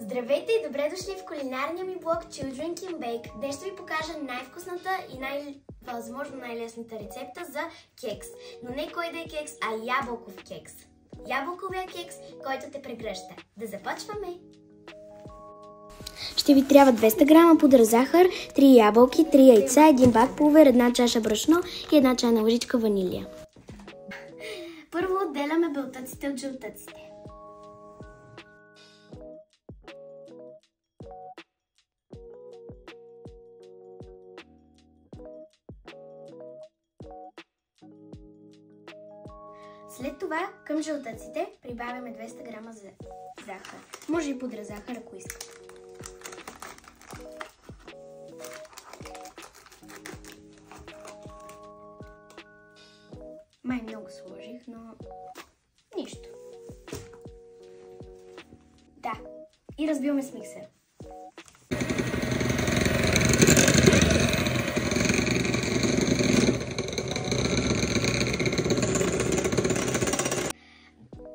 Здравейте и добре дошли в кулинарния ми блог Children Can Bake. Днес ще ви покажа най-вкусната и възможно най-лесната рецепта за кекс. Но не кой да е кекс, а ябълков кекс. Ябълковия кекс, който те прегръща. Да започваме! Ще ви трябва 200 грама пудра захар, 3 ябълки, 3 яйца, 1 бак пулвер, 1 чаша брашно и 1 чайна лъжичка ванилия. Първо отделяме белтъците от жълтъците. След това към жълтъците прибавяме 200 грама захар. Може и пудра захар, ако искате. Май много сложих, но нищо. Да, и разбиваме с миксер.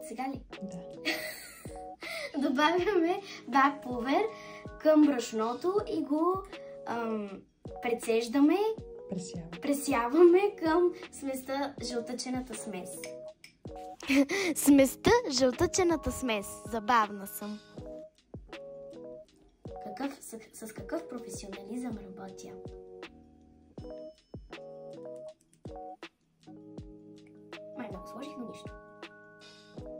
Сега ли? Да. Добавяме бак пулвер към брашното и го прецеждаме. Пресяваме към сместа жълтъчената смес. Сместа жълтъчената смес. Забавна съм. С какъв професионализъм работя? Май много сложих, но нищо.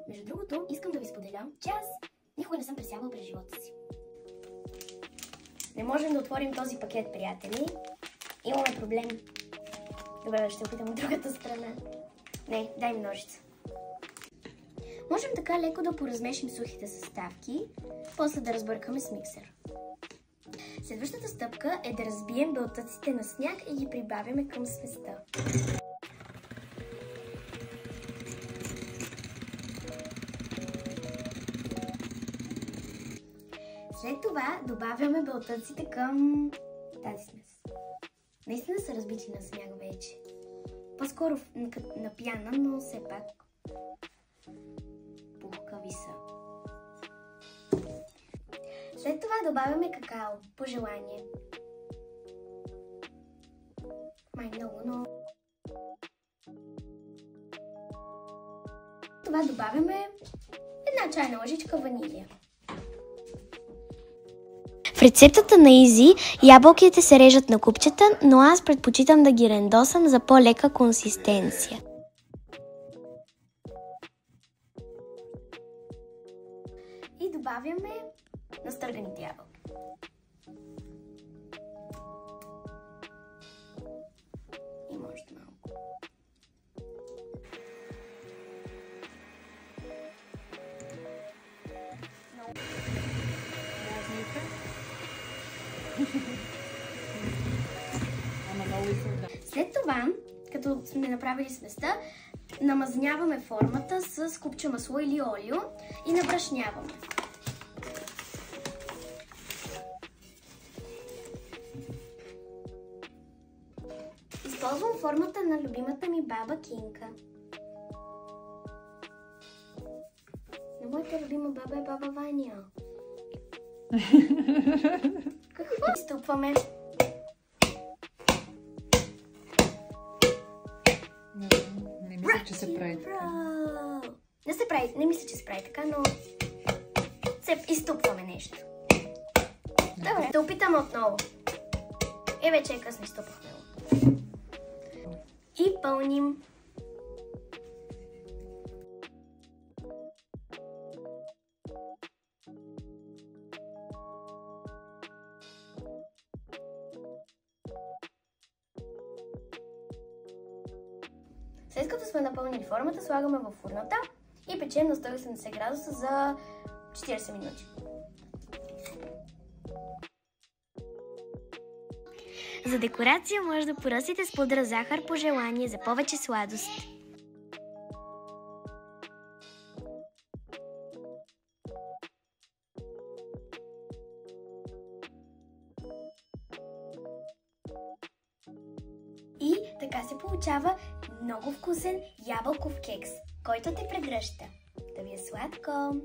Между другото, искам да ви споделя, че аз никога не съм пресявала през живота си. Не можем да отворим този пакет, приятели. Имаме проблем. Добре, ще опитам от другата страна. Не, дай ми ножица. Можем така леко да поразмешим сухите съставки, после да разбъркаме с миксер. Следващата стъпка е да разбием белтъците на сняг и ги прибавяме към сместа. След това добавяме белтъците към тази смес. Наистина са разбити на сняг вече. По-скоро на пяна, но все пак пухкави са. След това добавяме какао, по желание. Май много, но... Това добавяме 1 чайна лъжичка ванилия. В рецептата на Изи ябълките се режат на купчета, но аз предпочитам да ги рендосам за по-лека консистенция. И добавяме настърганите ябълки. И може малко. След това, като сме направили сместа, намазняваме формата с купче масло или олио и набрашняваме. Използвам формата на любимата ми баба Кинка. Но моята любима баба е баба Ваня. Какво изтупваме? Не мисля, че се прави така. Не мисля, че се прави така, но изтупваме нещо. Добре, да опитаме отново. Вече е късно, изтупахме го. И пълним. След като сме напълнили формата, слагаме във фурната и печем на 180 градуса за 40 минути. За декорация може да поръсите с пудра захар по желание за повече сладост. И така се получава много вкусен ябълков кекс, който те прегръща. Да ви е сладко!